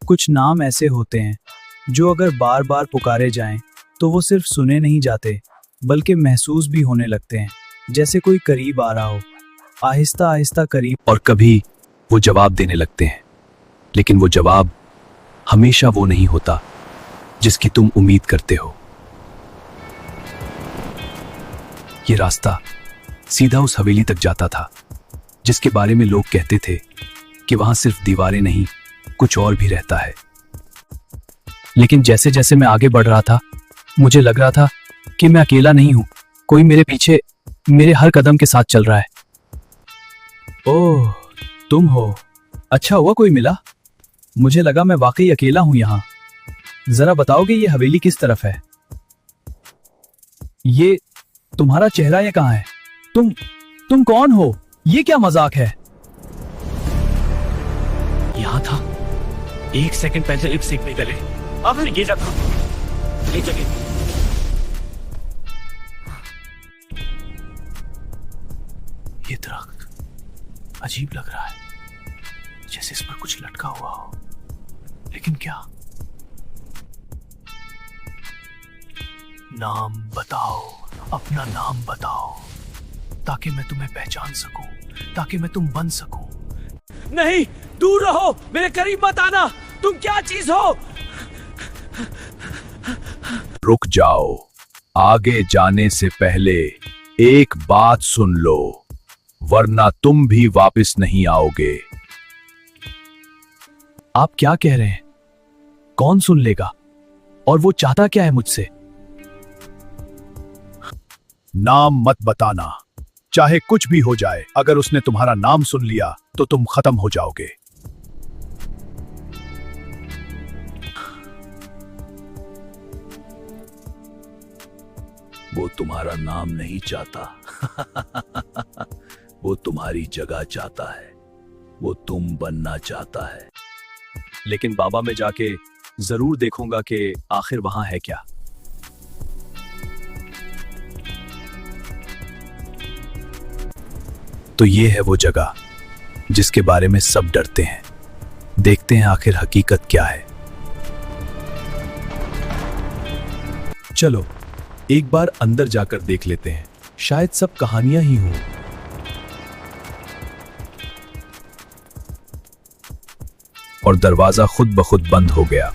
कुछ नाम ऐसे होते हैं जो अगर बार बार पुकारे जाएं तो वो सिर्फ सुने नहीं जाते बल्कि महसूस भी होने लगते हैं, जैसे कोई करीब आ रहा हो, आहिस्ता आहिस्ता करीब। और कभी वो जवाब देने लगते हैं, लेकिन वो जवाब हमेशा वो नहीं होता जिसकी तुम उम्मीद करते हो। ये रास्ता सीधा उस हवेली तक जाता था जिसके बारे में लोग कहते थे कि वहां सिर्फ दीवारें नहीं, कुछ और भी रहता है। लेकिन जैसे जैसे मैं आगे बढ़ रहा था, मुझे लग रहा था कि मैं अकेला नहीं हूं, कोई मेरे पीछे मेरे हर कदम के साथ चल रहा है। ओह, तुम हो। अच्छा हुआ कोई मिला, मुझे लगा मैं वाकई अकेला हूं यहाँ। जरा बताओगे ये हवेली किस तरफ है? ये तुम्हारा चेहरा ये कहाँ है? तुम कौन हो? ये क्या मजाक है? यहाँ था 1 सेकंड पहले, 1 सेकंड पहले। अब ये जगह, ये जगह। ये दरख्त अजीब लग रहा है, जैसे इस पर कुछ लटका हुआ हो, लेकिन क्या? नाम बताओ, अपना नाम बताओ, ताकि मैं तुम्हें पहचान सकूं, ताकि मैं तुम बन सकूं। नहीं, दूर रहो, मेरे करीब मत आना। तुम क्या चीज हो? रुक जाओ, आगे जाने से पहले एक बात सुन लो, वरना तुम भी वापस नहीं आओगे। आप क्या कह रहे हैं? कौन सुन लेगा? और वो चाहता क्या है मुझसे? नाम मत बताना, चाहे कुछ भी हो जाए। अगर उसने तुम्हारा नाम सुन लिया तो तुम खत्म हो जाओगे। वो तुम्हारा नाम नहीं चाहता वो तुम्हारी जगह चाहता है, वो तुम बनना चाहता है। लेकिन बाबा, मैं जाके जरूर देखूंगा कि आखिर वहां है क्या। तो ये है वो जगह जिसके बारे में सब डरते हैं। देखते हैं आखिर हकीकत क्या है। चलो एक बार अंदर जाकर देख लेते हैं, शायद सब कहानियां ही हों। और दरवाजा खुद ब खुद बंद हो गया।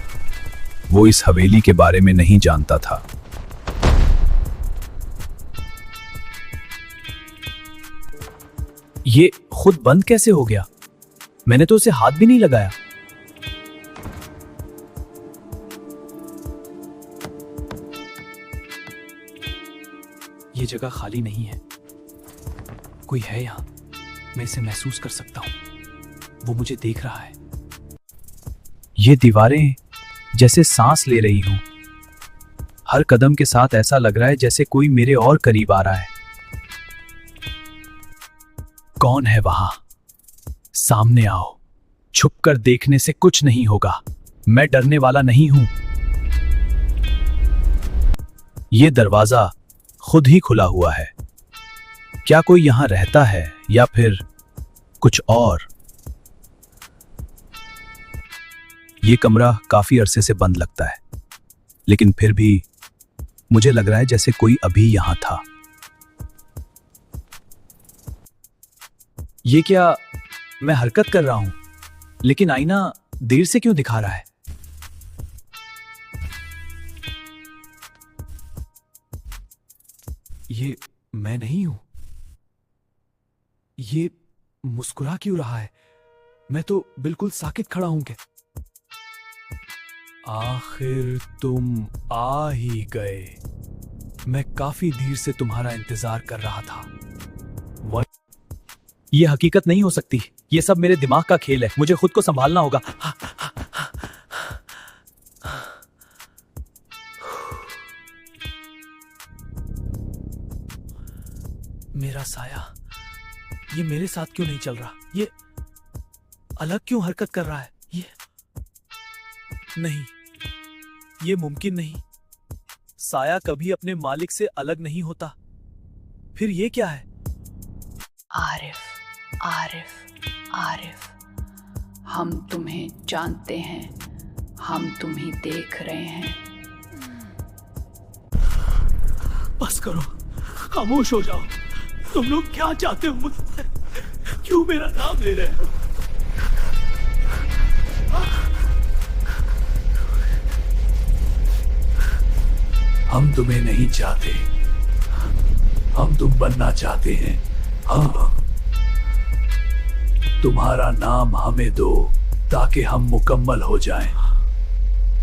वो इस हवेली के बारे में नहीं जानता था। ये खुद बंद कैसे हो गया? मैंने तो उसे हाथ भी नहीं लगाया। ये जगह खाली नहीं है, कोई है यहां। मैं इसे महसूस कर सकता हूं, वो मुझे देख रहा है। ये दीवारें जैसे सांस ले रही हूं। हर कदम के साथ ऐसा लग रहा है जैसे कोई मेरे और करीब आ रहा है। कौन है वहां? सामने आओ। छुपकर देखने से कुछ नहीं होगा, मैं डरने वाला नहीं हूं। यह दरवाजा खुद ही खुला हुआ है। क्या कोई यहां रहता है या फिर कुछ और? यह कमरा काफी अरसे से बंद लगता है, लेकिन फिर भी मुझे लग रहा है जैसे कोई अभी यहां था। ये क्या मैं हरकत कर रहा हूं, लेकिन आईना देर से क्यों दिखा रहा है? ये मैं नहीं हूं। ये मुस्कुरा क्यों रहा है? मैं तो बिल्कुल साकित खड़ा हूं। क्या आखिर तुम आ ही गए? मैं काफी देर से तुम्हारा इंतजार कर रहा था। ये हकीकत नहीं हो सकती, ये सब मेरे दिमाग का खेल है। मुझे खुद को संभालना होगा। मेरा साया, ये मेरे साथ क्यों नहीं चल रहा? ये अलग क्यों हरकत कर रहा है? ये नहीं, ये मुमकिन नहीं। साया कभी अपने मालिक से अलग नहीं होता। फिर ये क्या है? आरिफ, आरिफ, आरिफ, हम तुम्हें जानते हैं। हम तुम्हें देख रहे हैं। बस करो, खामोश हो जाओ। तुम लोग क्या चाहते हो मुझसे? क्यों मेरा नाम ले रहे हो? हम तुम्हें नहीं चाहते, हम तुम बनना चाहते हैं। हाँ, तुम्हारा नाम हमें दो ताकि हम मुकम्मल हो जाएं।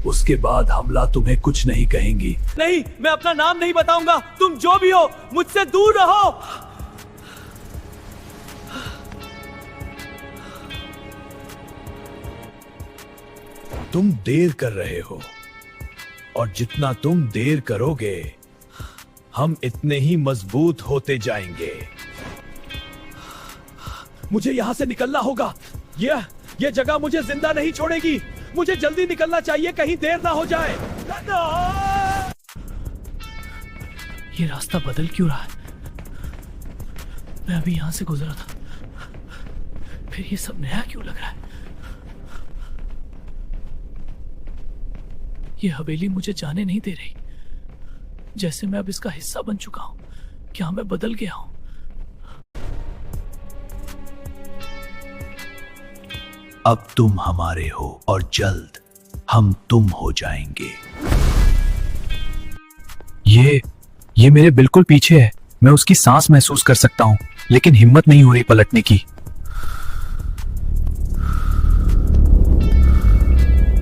उसके बाद हमला तुम्हें कुछ नहीं कहेंगी। नहीं, मैं अपना नाम नहीं बताऊंगा। तुम जो भी हो, मुझसे दूर रहो। तुम देर कर रहे हो, और जितना तुम देर करोगे हम इतने ही मजबूत होते जाएंगे। मुझे यहां से निकलना होगा। यह जगह मुझे जिंदा नहीं छोड़ेगी। मुझे जल्दी निकलना चाहिए, कहीं देर ना हो जाए। ये रास्ता बदल क्यों रहा है? मैं अभी यहां से गुजरा था, फिर ये सब नया क्यों लग रहा है? ये हवेली मुझे जाने नहीं दे रही, जैसे मैं अब इसका हिस्सा बन चुका हूं। क्या मैं बदल गया हूं? अब तुम हमारे हो और जल्द हम तुम हो जाएंगे। ये मेरे बिल्कुल पीछे है। मैं उसकी सांस महसूस कर सकता हूं, लेकिन हिम्मत नहीं हो रही पलटने की।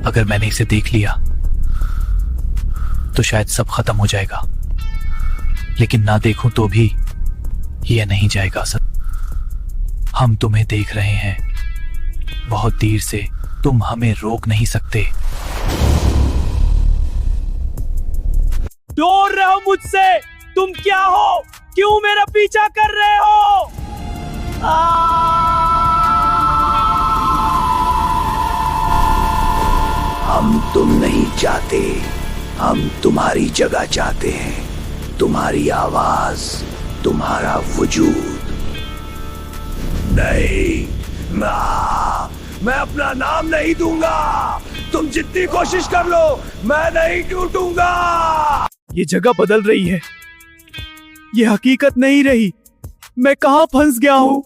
अगर मैंने इसे देख लिया तो शायद सब खत्म हो जाएगा, लेकिन ना देखूं तो भी यह नहीं जाएगा सब। हम तुम्हें देख रहे हैं बहुत देर से, तुम हमें रोक नहीं सकते। दूर रहो मुझसे। तुम क्या हो? क्यों मेरा पीछा कर रहे हो? हम तुम नहीं चाहते, हम तुम्हारी जगह चाहते हैं, तुम्हारी आवाज, तुम्हारा वजूद। नहीं, मैं अपना नाम नहीं दूंगा। तुम जितनी कोशिश कर लो, मैं नहीं टूटूंगा। ये जगह बदल रही है, ये हकीकत नहीं रही। मैं कहां फंस गया हूं?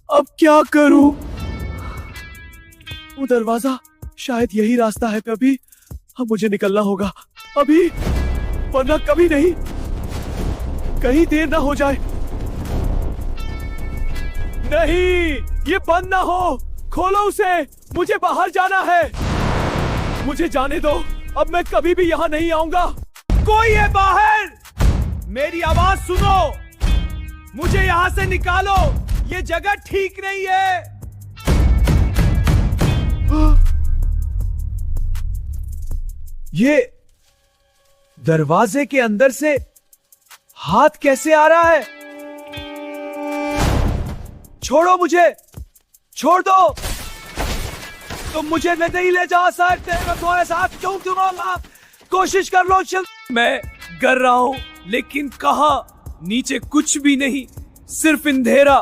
अब क्या करूं? वो दरवाजा, शायद यही रास्ता है। अभी अब मुझे निकलना होगा, अभी, वरना कभी नहीं। कहीं देर ना हो जाए। नहीं, ये बंद ना हो। खोलो उसे, मुझे बाहर जाना है। मुझे जाने दो, अब मैं कभी भी यहाँ नहीं आऊंगा। कोई है बाहर? मेरी आवाज सुनो, मुझे यहाँ से निकालो। ये जगह ठीक नहीं है। ये दरवाजे के अंदर से हाथ कैसे आ रहा है? छोड़ो मुझे, छोड़ दो। तुम मुझे नहीं ले जा सकते। मैं तुम्हारे साथ क्यों दूंगा? कोशिश कर लो। चल, मैं कर रहा हूं, लेकिन कहां? नीचे कुछ भी नहीं, सिर्फ अंधेरा।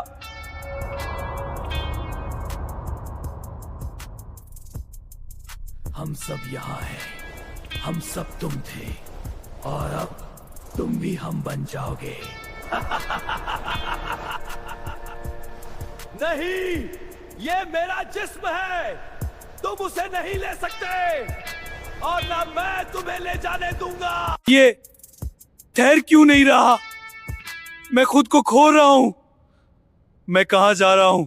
हम सब यहाँ हैं, हम सब तुम थे, और अब तुम भी हम बन जाओगे। नहीं, ये मेरा जिस्म है, तुम उसे नहीं ले सकते, और ना मैं तुम्हें ले जाने दूंगा। ये ठहर क्यों नहीं रहा? मैं खुद को खो रहा हूं। मैं कहां जा रहा हूं?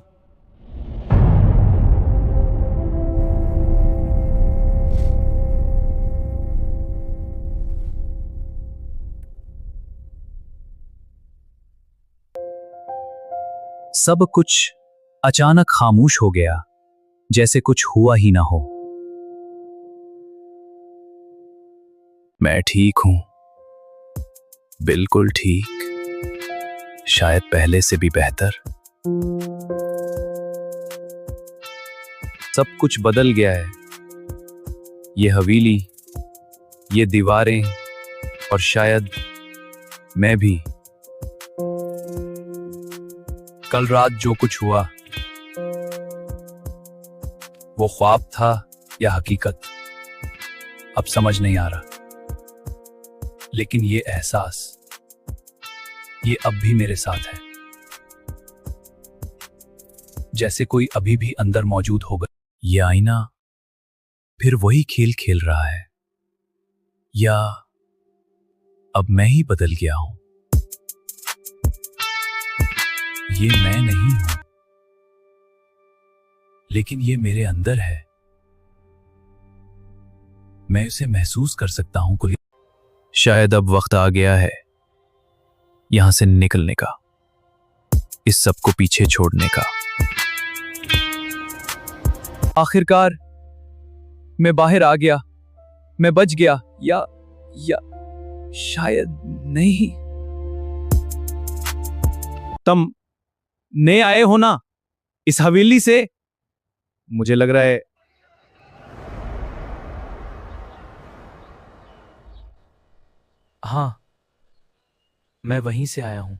सब कुछ अचानक खामोश हो गया, जैसे कुछ हुआ ही ना हो। मैं ठीक हूं, बिल्कुल ठीक, शायद पहले से भी बेहतर। सब कुछ बदल गया है। ये हवेली, ये दीवारें, और शायद मैं भी। कल रात जो कुछ हुआ, वो ख्वाब था या हकीकत? अब समझ नहीं आ रहा, लेकिन ये एहसास, ये अब भी मेरे साथ है, जैसे कोई अभी भी अंदर मौजूद होगा। ये आईना फिर वही खेल खेल रहा है, या अब मैं ही बदल गया हूं? ये मैं नहीं हूं, लेकिन ये मेरे अंदर है। मैं उसे महसूस कर सकता हूं। कुल शायद अब वक्त आ गया है यहां से निकलने का, इस सब को पीछे छोड़ने का। आखिरकार मैं बाहर आ गया, मैं बच गया, या शायद नहीं। तुम नए आए हो ना इस हवेली से? मुझे लग रहा है हाँ, मैं वहीं से आया हूं।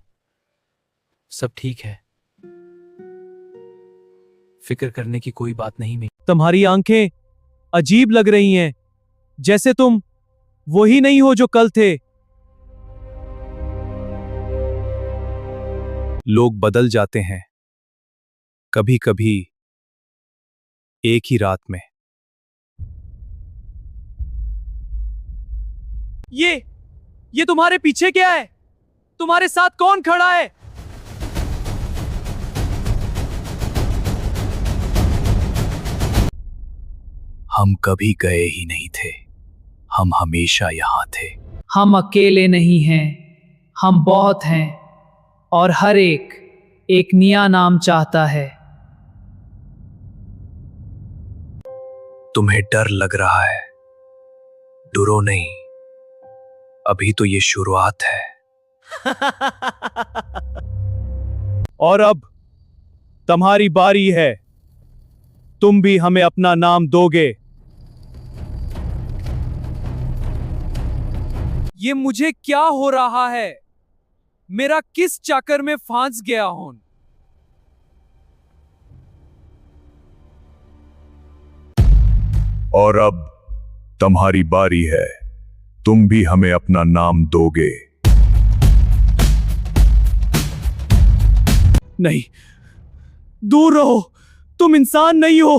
सब ठीक है, फिक्र करने की कोई बात नहीं। मेरी तुम्हारी आंखें अजीब लग रही हैं, जैसे तुम वही नहीं हो जो कल थे। लोग बदल जाते हैं, कभी कभी एक ही रात में। ये तुम्हारे पीछे क्या है? तुम्हारे साथ कौन खड़ा है? हम कभी गए ही नहीं थे, हम हमेशा यहां थे। हम अकेले नहीं हैं, हम बहुत हैं, और हर एक नया नाम चाहता है। तुम्हें डर लग रहा है? डरो नहीं, अभी तो ये शुरुआत है। और अब तुम्हारी बारी है, तुम भी हमें अपना नाम दोगे। ये मुझे क्या हो रहा है? मेरा किस चक्कर में फंस गया हूं? और अब तुम्हारी बारी है, तुम भी हमें अपना नाम दोगे। नहीं, दूर रहो, तुम इंसान नहीं हो,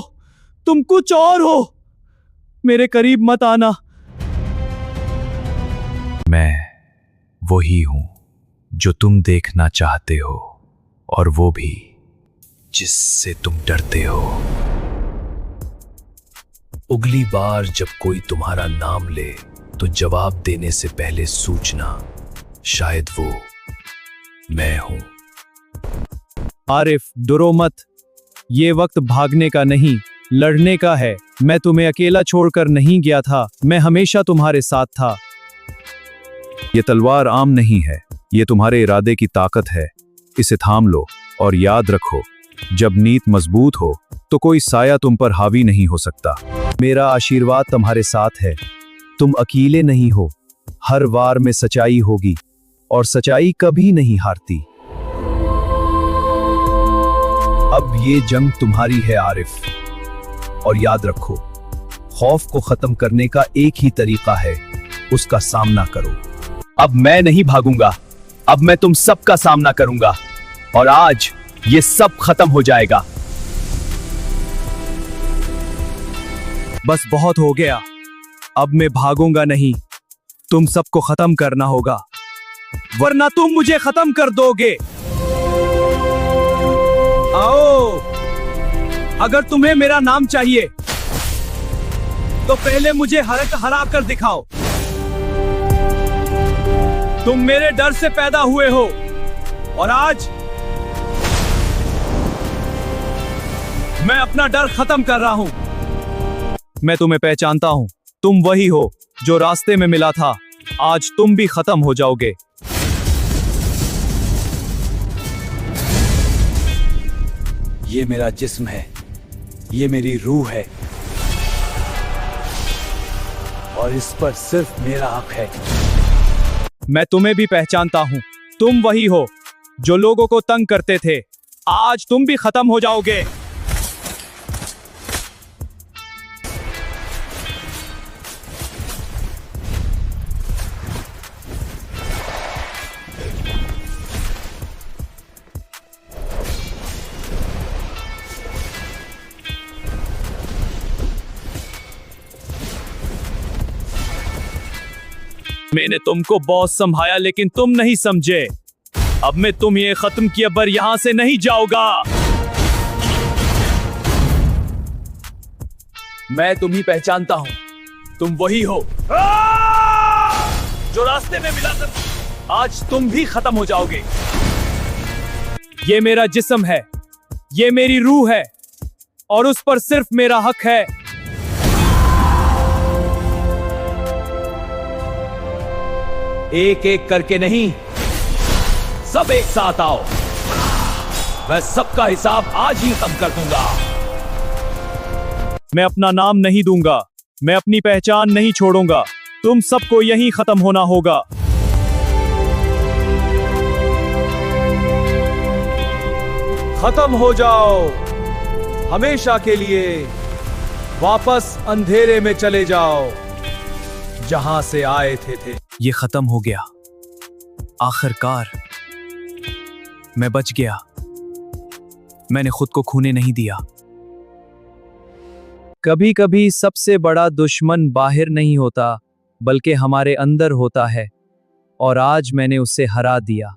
तुम कुछ और हो, मेरे करीब मत आना। मैं वही हूं जो तुम देखना चाहते हो, और वो भी जिससे तुम डरते हो। अगली बार जब कोई तुम्हारा नाम ले तो जवाब देने से पहले सोचना, शायद वो मैं हूं। आरिफ, डरो मत, ये वक्त भागने का नहीं, लड़ने का है। मैं तुम्हें अकेला छोड़कर नहीं गया था, मैं हमेशा तुम्हारे साथ था। ये तलवार आम नहीं है, ये तुम्हारे इरादे की ताकत है। इसे थाम लो और याद रखो, जब नीयत मजबूत हो तो कोई साया तुम पर हावी नहीं हो सकता। मेरा आशीर्वाद तुम्हारे साथ है, तुम अकेले नहीं हो। हर वार में सच्चाई होगी, और सच्चाई कभी नहीं हारती। अब ये जंग तुम्हारी है आरिफ, और याद रखो, खौफ को खत्म करने का एक ही तरीका है, उसका सामना करो। अब मैं नहीं भागूंगा, अब मैं तुम सबका सामना करूंगा, और आज ये सब खत्म हो जाएगा। बस बहुत हो गया, अब मैं भागूंगा नहीं, तुम सबको खत्म करना होगा, वरना तुम मुझे खत्म कर दोगे। आओ, अगर तुम्हें मेरा नाम चाहिए तो पहले मुझे हरा कर दिखाओ। तुम मेरे डर से पैदा हुए हो, और आज मैं अपना डर खत्म कर रहा हूं। मैं तुम्हें पहचानता हूं, तुम वही हो जो रास्ते में मिला था। आज तुम भी खत्म हो जाओगे। ये मेरा जिस्म है, ये मेरी रूह है, और इस पर सिर्फ मेरा हक है। मैं तुम्हें भी पहचानता हूं, तुम वही हो जो लोगों को तंग करते थे। आज तुम भी खत्म हो जाओगे। मैंने तुमको बहुत संभाला लेकिन तुम नहीं समझे। अब मैं तुम ये खत्म किए पर यहां से नहीं जाऊंगा। मैं तुम्हें पहचानता हूं, तुम वही हो जो रास्ते में मिला था। आज तुम भी खत्म हो जाओगे। ये मेरा जिस्म है, ये मेरी रूह है और उस पर सिर्फ मेरा हक है। एक एक करके नहीं, सब एक साथ आओ। मैं सबका हिसाब आज ही खत्म कर दूंगा। मैं अपना नाम नहीं दूंगा, मैं अपनी पहचान नहीं छोड़ूंगा। तुम सबको यहीं खत्म होना होगा। खत्म हो जाओ हमेशा के लिए। वापस अंधेरे में चले जाओ जहां से आए थे। ये खत्म हो गया। आखिरकार मैं बच गया। मैंने खुद को खूने नहीं दिया। कभी कभी सबसे बड़ा दुश्मन बाहर नहीं होता बल्कि हमारे अंदर होता है, और आज मैंने उसे हरा दिया।